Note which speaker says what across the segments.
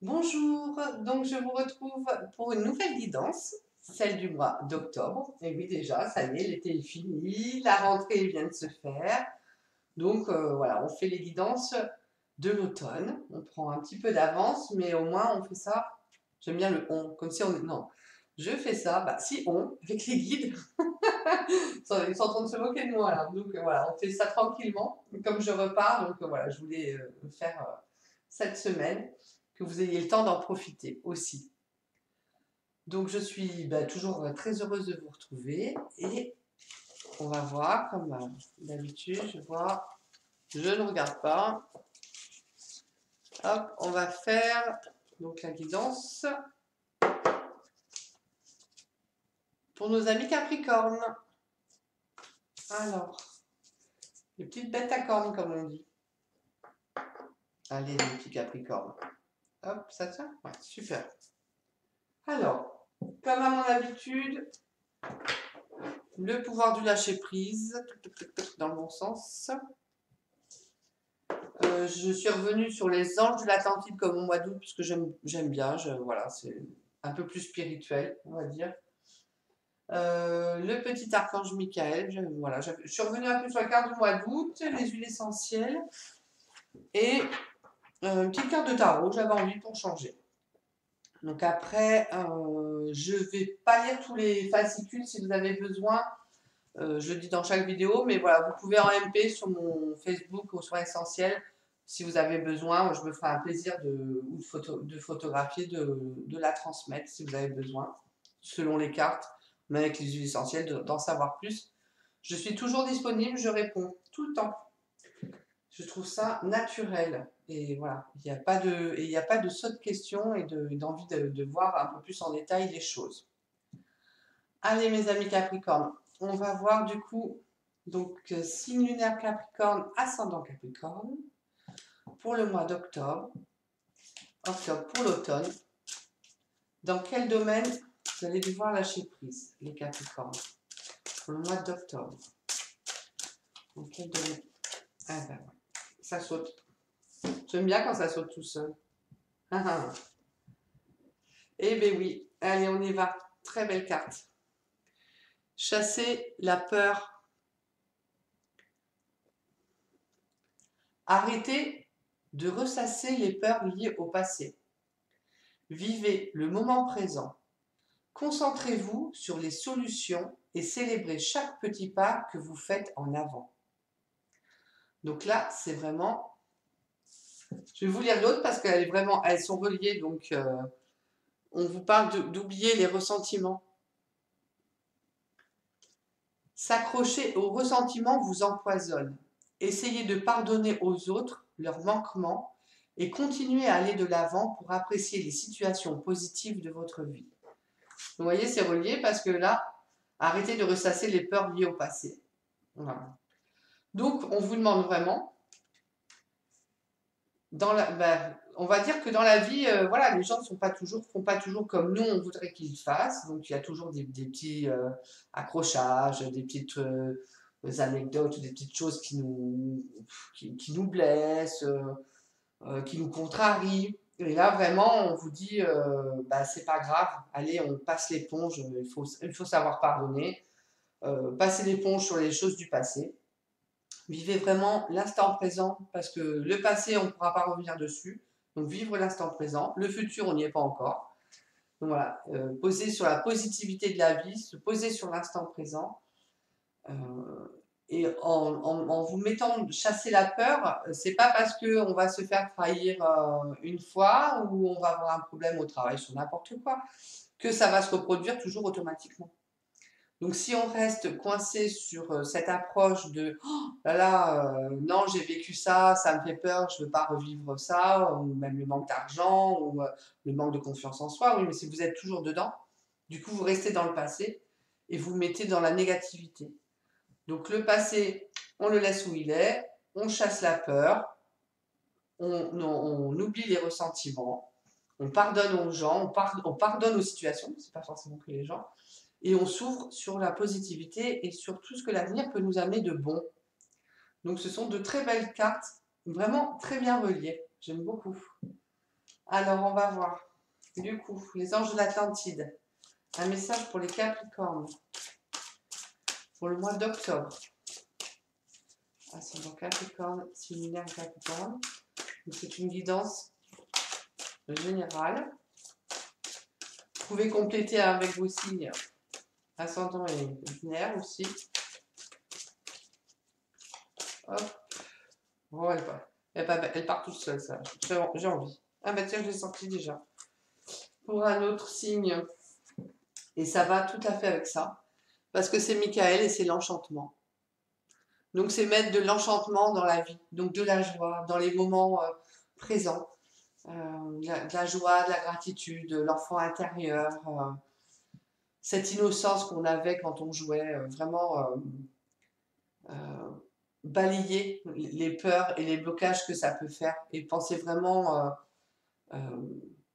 Speaker 1: Bonjour, donc je vous retrouve pour une nouvelle guidance, celle du mois d'octobre. Et oui, déjà, ça y est, l'été est fini, la rentrée vient de se faire. Donc voilà, on fait les guidances de l'automne. On prend un petit peu d'avance, mais au moins on fait ça. J'aime bien le on, comme si on. Non, je fais ça, bah si on, avec les guides, ils sont en train de se moquer de moi là. Donc voilà, on fait ça tranquillement. Comme je repars, donc voilà, je voulais le faire cette semaine, que vous ayez le temps d'en profiter aussi. Donc je suis toujours très heureuse de vous retrouver et on va voir, comme d'habitude, je ne regarde pas. Hop, on va faire donc la guidance pour nos amis Capricorne. Alors, les petites bêtes à cornes comme on dit. Allez les petits Capricornes. Hop, ça tient? Ouais, super. Alors, comme à mon habitude, le pouvoir du lâcher prise, dans le bon sens. Je suis revenue sur les anges de l'Atlantide comme au mois d'août, puisque j'aime bien, voilà, c'est un peu plus spirituel, on va dire. Le petit archange Michael, voilà, je suis revenue un peu sur la carte du mois d'août, les huiles essentielles, et une petite carte de tarot, j'avais envie pour changer. Donc après, je ne vais pas lire tous les fascicules si vous avez besoin. Je le dis dans chaque vidéo, mais voilà, vous pouvez en MP sur mon Facebook aux soins essentiels. Si vous avez besoin, je me ferai un plaisir de photographier, de la transmettre si vous avez besoin, selon les cartes, mais avec les huiles essentielles, d'en savoir plus. Je suis toujours disponible, je réponds tout le temps. Je trouve ça naturel. Et voilà, il n'y a pas de saut de questions et d'envie de voir un peu plus en détail les choses. Allez mes amis Capricorne, on va voir du coup, donc signe lunaire Capricorne, ascendant Capricorne, pour le mois d'octobre, octobre pour l'automne. Dans quel domaine vous allez devoir lâcher prise, les Capricornes, pour le mois d'octobre? Dans quel domaine? Ah ben ouais, ça saute. J'aime bien quand ça saute tout seul. Eh ben oui, allez on y va, très belle carte. Chasser la peur. Arrêtez de ressasser les peurs liées au passé. Vivez le moment présent. Concentrez-vous sur les solutions et célébrez chaque petit pas que vous faites en avant. Donc là, c'est vraiment... Je vais vous lire l'autre parce elles sont reliées. Donc, on vous parle d'oublier les ressentiments. S'accrocher aux ressentiments vous empoisonne. Essayez de pardonner aux autres leurs manquements et continuez à aller de l'avant pour apprécier les situations positives de votre vie. Vous voyez, c'est relié parce que là, arrêtez de ressasser les peurs liées au passé. Voilà. Donc, on vous demande vraiment, on va dire que dans la vie, voilà, les gens ne font pas toujours comme nous, on voudrait qu'ils fassent. Donc, il y a toujours des petits accrochages, des petites anecdotes, des petites choses qui nous blessent, qui nous contrarient. Et là, vraiment, on vous dit, c'est pas grave, allez, on passe l'éponge, il faut savoir pardonner, passer l'éponge sur les choses du passé. Vivez vraiment l'instant présent, parce que le passé, on ne pourra pas revenir dessus. Donc, vivre l'instant présent. Le futur, on n'y est pas encore. Donc voilà, poser sur la positivité de la vie, se poser sur l'instant présent. Et en vous mettant chasser la peur, c'est pas parce qu'on va se faire trahir une fois ou on va avoir un problème au travail sur n'importe quoi que ça va se reproduire toujours automatiquement. Donc si on reste coincé sur cette approche de oh là là, non, j'ai vécu ça, ça me fait peur, je ne veux pas revivre ça, ou même le manque d'argent, ou le manque de confiance en soi, oui, mais si vous êtes toujours dedans, du coup vous restez dans le passé et vous mettez dans la négativité. Donc le passé, on le laisse où il est, on chasse la peur, on oublie les ressentiments, on pardonne aux gens, on pardonne aux situations, c'est pas forcément que les gens, et on s'ouvre sur la positivité et sur tout ce que l'avenir peut nous amener de bon. Donc ce sont de très belles cartes, vraiment très bien reliées. J'aime beaucoup. Alors, on va voir. Du coup, les anges de l'Atlantide. Un message pour les Capricornes. Pour le mois d'octobre. Ascendant Capricorne, signe lunaire Capricorne. C'est une guidance générale. Vous pouvez compléter avec vos signes ascendant et lunaire aussi. Hop. Oh, elle part toute seule, ça. J'ai envie. Ah bah tiens, je l'ai sorti déjà. Pour un autre signe. Et ça va tout à fait avec ça. Parce que c'est Michael et c'est l'enchantement. Donc c'est mettre de l'enchantement dans la vie. Donc de la joie, dans les moments présents. De la joie, de la gratitude, de l'enfant intérieur. Cette innocence qu'on avait quand on jouait. Vraiment balayer les peurs et les blocages que ça peut faire. Et penser vraiment...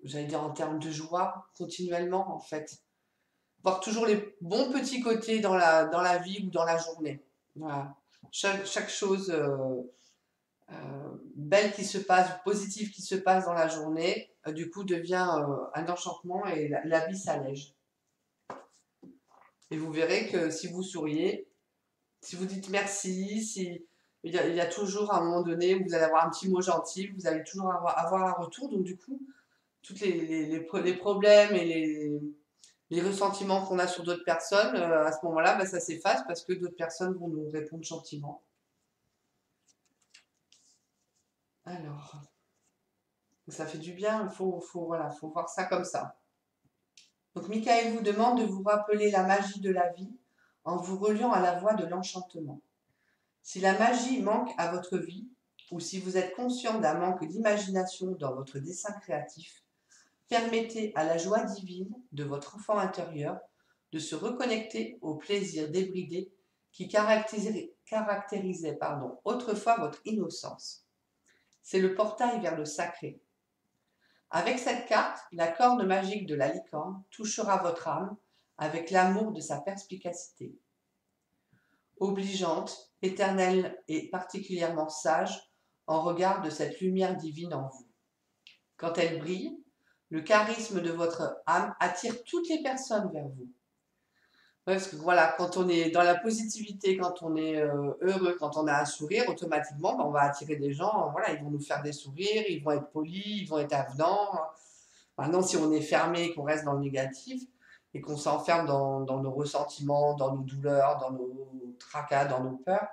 Speaker 1: j'allais dire en termes de joie, continuellement en fait. Voir toujours les bons petits côtés dans la vie ou dans la journée. Voilà. Chaque chose belle qui se passe, positive qui se passe dans la journée, du coup devient un enchantement et la vie s'allège. Et vous verrez que si vous souriez, si vous dites merci, si, il y a toujours à un moment donné où vous allez avoir un petit mot gentil, vous allez toujours avoir un retour. Donc du coup, tous les problèmes et les ressentiments qu'on a sur d'autres personnes, à ce moment-là, bah, ça s'efface parce que d'autres personnes vont nous répondre gentiment. Alors, ça fait du bien, voilà, faut voir ça comme ça. Donc, Michael vous demande de vous rappeler la magie de la vie en vous reliant à la voie de l'enchantement. Si la magie manque à votre vie, ou si vous êtes conscient d'un manque d'imagination dans votre dessin créatif, permettez à la joie divine de votre enfant intérieur de se reconnecter au plaisir débridé qui caractérisait autrefois votre innocence. C'est le portail vers le sacré. Avec cette carte, la corne magique de la licorne touchera votre âme avec l'amour de sa perspicacité. Obligeante, éternelle et particulièrement sage en regard de cette lumière divine en vous. Quand elle brille, le charisme de votre âme attire toutes les personnes vers vous. Parce que voilà, quand on est dans la positivité, quand on est heureux, quand on a un sourire, automatiquement, on va attirer des gens, voilà, ils vont nous faire des sourires, ils vont être polis, ils vont être avenants. Maintenant, si on est fermé, qu'on reste dans le négatif et qu'on s'enferme dans nos ressentiments, dans nos douleurs, dans nos tracas, dans nos peurs,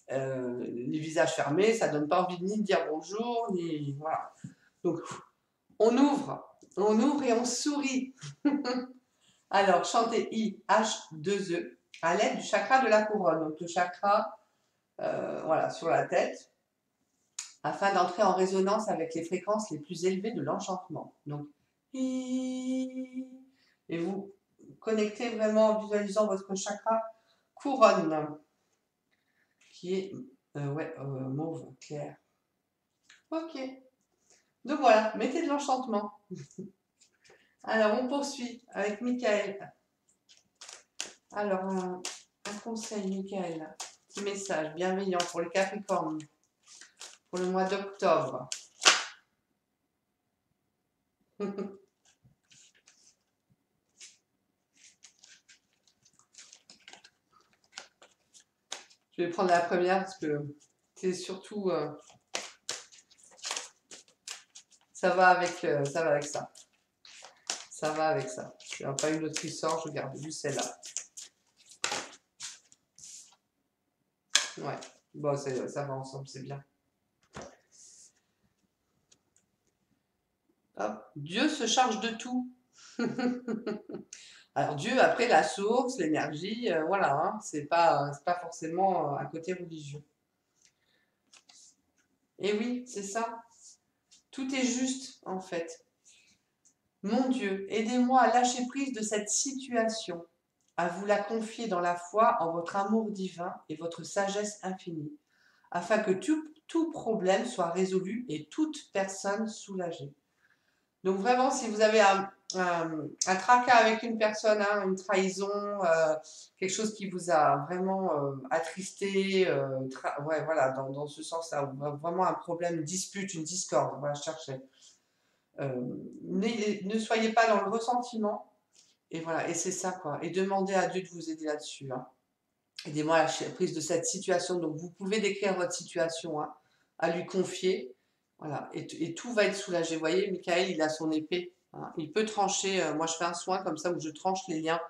Speaker 1: les visages fermés, ça donne pas envie ni de dire bonjour, ni voilà. Donc, on ouvre et on sourit. Alors, chantez I-H-2-E à l'aide du chakra de la couronne. Donc, le chakra, voilà, sur la tête, afin d'entrer en résonance avec les fréquences les plus élevées de l'enchantement. Donc, I. Et vous connectez vraiment en visualisant votre chakra couronne, qui est mauve clair. Ok. Donc voilà, mettez de l'enchantement. Alors, on poursuit avec Michael. Alors, un conseil, Michael. Petit message bienveillant pour les Capricornes pour le mois d'octobre. Je vais prendre la première parce que c'est surtout... ça va avec ça. Ça va avec ça. Il n'y a pas une autre qui sort, je garde juste celle-là. Ouais, bon, ça va ensemble, c'est bien. Hop. Dieu se charge de tout. Alors Dieu, après la source, l'énergie, voilà, hein, c'est pas forcément un côté religieux. Et oui, c'est ça. Tout est juste, en fait. Mon Dieu, aidez-moi à lâcher prise de cette situation, à vous la confier dans la foi en votre amour divin et votre sagesse infinie, afin que tout problème soit résolu et toute personne soulagée. Donc vraiment, si vous avez un tracas avec une personne, hein, une trahison, quelque chose qui vous a vraiment attristé, ouais, voilà, dans ce sens-là, vraiment un problème, une dispute, une discorde, on va chercher. Ne soyez pas dans le ressentiment. Et voilà, et c'est ça, quoi. Et demandez à Dieu de vous aider là-dessus, hein. Aidez-moi à la prise de cette situation. Donc, vous pouvez décrire votre situation, hein, à lui confier. Voilà, et tout va être soulagé. Vous voyez, Michael, il a son épée, hein. Il peut trancher. Moi, je fais un soin comme ça où je tranche les liens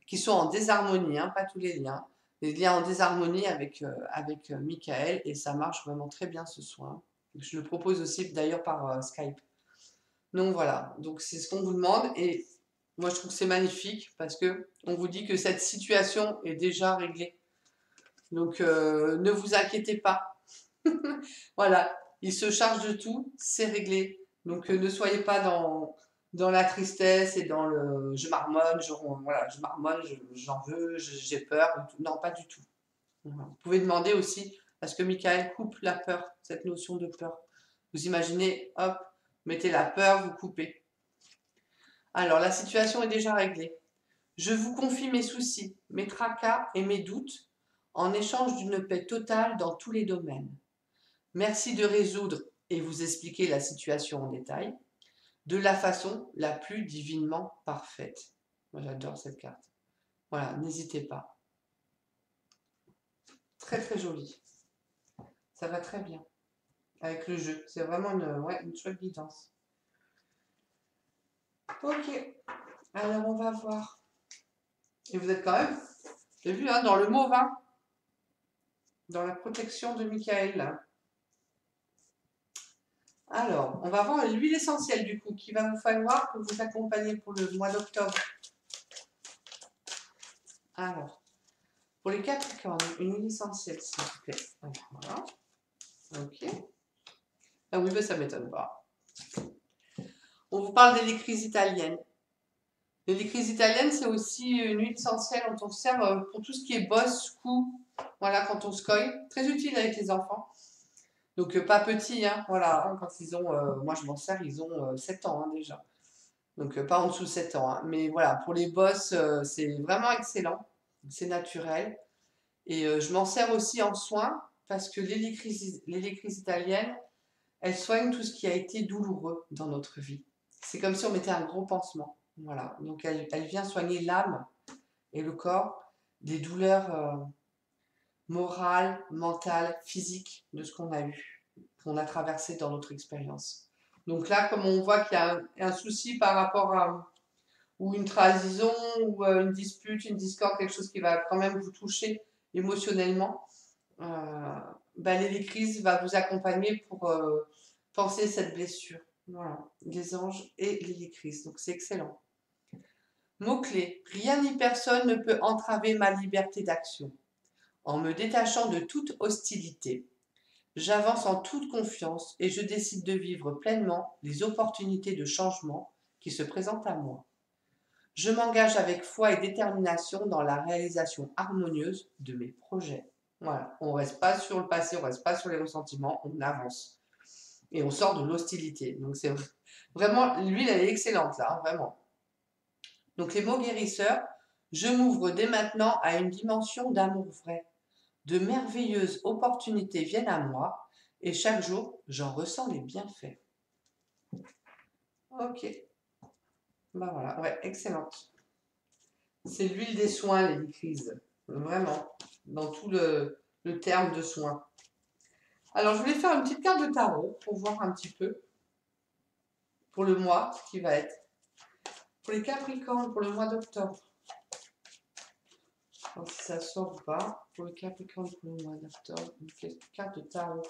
Speaker 1: qui sont en désharmonie, hein, pas tous les liens. Les liens en désharmonie avec Michael, et ça marche vraiment très bien ce soin. Je le propose aussi d'ailleurs par Skype. Donc voilà, donc c'est ce qu'on vous demande, et moi je trouve que c'est magnifique parce que on vous dit que cette situation est déjà réglée. Donc ne vous inquiétez pas. Voilà, il se charge de tout, c'est réglé. Donc ne soyez pas dans la tristesse et dans le je marmonne, voilà, je marmonne, j'en veux, j'ai peur. Non, pas du tout. Voilà. Vous pouvez demander aussi à ce que Michael coupe la peur, cette notion de peur. Vous imaginez, hop, mettez la peur, vous coupez. Alors, la situation est déjà réglée. Je vous confie mes soucis, mes tracas et mes doutes en échange d'une paix totale dans tous les domaines. Merci de résoudre et vous expliquer la situation en détail de la façon la plus divinement parfaite. Moi, j'adore cette carte. Voilà, n'hésitez pas. Très très joli. Ça va très bien avec le jeu. C'est vraiment une chouette guidance. Ok, alors on va voir. Et vous êtes quand même, j'ai vu, hein, dans le mauve, hein, dans la protection de Michael. Alors, on va voir l'huile essentielle du coup, qu'il va vous falloir pour vous accompagner pour le mois d'octobre. Alors, pour les Capricornes, une huile essentielle, s'il vous plaît. Voilà. Ok. Ah oui, mais ça ne m'étonne pas. On vous parle des crises italiennes. Les crises italiennes, c'est aussi une huile essentielle dont on se sert pour tout ce qui est bosse, cou, voilà, quand on se colle. Très utile avec les enfants. Donc, pas petits, hein, voilà, hein, quand ils ont, moi je m'en sers, ils ont 7 ans, hein, déjà. Donc, pas en dessous de 7 ans, hein. Mais voilà, pour les bosses, c'est vraiment excellent. C'est naturel. Et je m'en sers aussi en soins parce que l'hélicryse italienne, elle soigne tout ce qui a été douloureux dans notre vie. C'est comme si on mettait un gros pansement. Voilà. Donc, elle vient soigner l'âme et le corps des douleurs morales, mentales, physiques de ce qu'on a eu, qu'on a traversé dans notre expérience. Donc là, comme on voit qu'il y a un souci par rapport à ou une trahison ou une dispute, une discorde, quelque chose qui va quand même vous toucher émotionnellement, l'hélicryse va vous accompagner pour penser cette blessure. Voilà, les anges et l'hélicryse, donc c'est excellent. Mot-clé, rien ni personne ne peut entraver ma liberté d'action. En me détachant de toute hostilité, j'avance en toute confiance et je décide de vivre pleinement les opportunités de changement qui se présentent à moi. Je m'engage avec foi et détermination dans la réalisation harmonieuse de mes projets. Voilà, on ne reste pas sur le passé, on ne reste pas sur les ressentiments, on avance. Et on sort de l'hostilité. Donc c'est vraiment, l'huile elle est excellente là, hein, vraiment. Donc les mots guérisseurs, je m'ouvre dès maintenant à une dimension d'amour vrai. De merveilleuses opportunités viennent à moi et chaque jour, j'en ressens les bienfaits. Ok. Ben voilà, ouais, excellente. C'est l'huile des soins, l'hélicryse. Vraiment, dans tout le terme de soins. Alors, je voulais faire une petite carte de tarot pour voir un petit peu pour le mois, ce qui va être. Pour les Capricornes, pour le mois d'octobre. Alors, si ça sort ou pas. Pour le Capricorne, pour le mois d'octobre, une carte de tarot.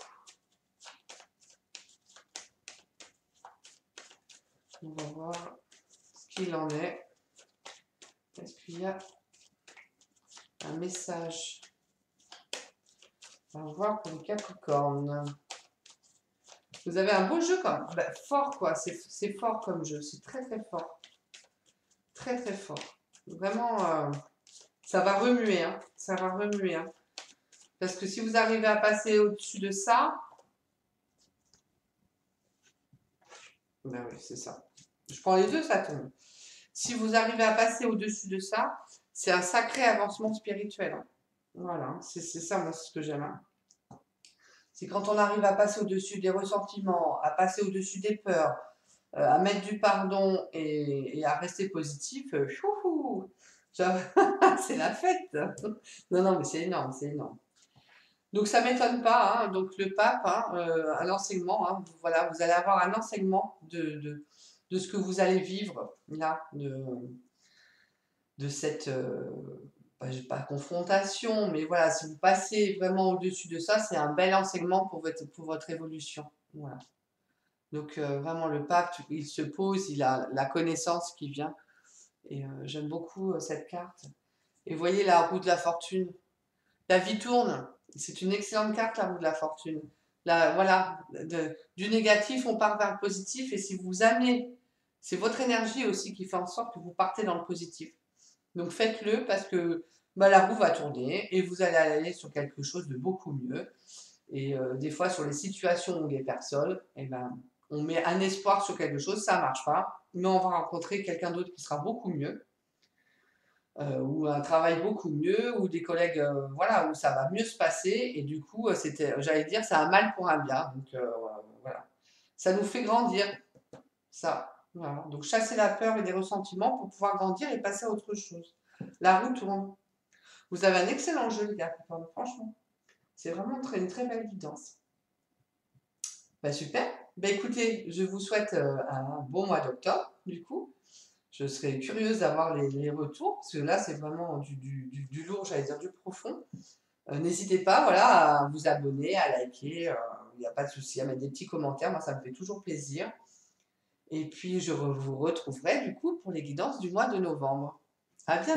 Speaker 1: On va voir ce qu'il en est. Est-ce qu'il y a un message? On va voir pour les Capricornes. Vous avez un beau jeu quand même. Ben, fort quoi, c'est fort comme jeu, c'est très très fort. Très très fort. Vraiment, ça va remuer, hein. Ça va remuer. Hein. Parce que si vous arrivez à passer au-dessus de ça, ben oui, c'est ça. Je prends les deux, ça tombe. Si vous arrivez à passer au-dessus de ça, c'est un sacré avancement spirituel. Hein. Voilà, c'est ça, moi, c'est ce que j'aime. Hein. C'est quand on arrive à passer au-dessus des ressentiments, à passer au-dessus des peurs, à mettre du pardon et à rester positif, chouhou, c'est la fête. Non, non, mais c'est énorme, c'est énorme. Donc ça m'étonne pas, hein, donc le pape, hein, à l'enseignement, hein, voilà, vous allez avoir un enseignement de ce que vous allez vivre là, de cette, pas confrontation, mais voilà, si vous passez vraiment au-dessus de ça, c'est un bel enseignement pour votre évolution. Voilà. Donc vraiment le pape, il se pose, il a la connaissance qui vient. Et j'aime beaucoup cette carte. Et vous voyez la roue de la fortune. La vie tourne. C'est une excellente carte, la roue de la fortune. Là, voilà, du négatif, on part vers le positif. Et si vous amenez, c'est votre énergie aussi qui fait en sorte que vous partez dans le positif. Donc faites-le parce que bah, la roue va tourner et vous allez aller sur quelque chose de beaucoup mieux. Et des fois, sur les situations ou les personnes, eh ben, on met un espoir sur quelque chose, ça ne marche pas, mais on va rencontrer quelqu'un d'autre qui sera beaucoup mieux, ou un travail beaucoup mieux, ou des collègues, voilà, où ça va mieux se passer. Et du coup, j'allais dire, c'est un mal pour un bien. Donc voilà, ça nous fait grandir, ça. Voilà. Donc chasser la peur et les ressentiments pour pouvoir grandir et passer à autre chose. La roue tourne. Vous avez un excellent jeu, les gars, franchement. C'est vraiment une très belle guidance. Bah, super. Bah, écoutez, je vous souhaite un bon mois d'octobre, du coup. Je serais curieuse d'avoir les retours, parce que là, c'est vraiment du lourd, j'allais dire du profond. N'hésitez pas, voilà, à vous abonner, à liker, il n'y a pas de souci, à mettre des petits commentaires, moi, ça me fait toujours plaisir. Et puis, vous retrouverai, du coup, pour les guidances du mois de novembre. À bientôt.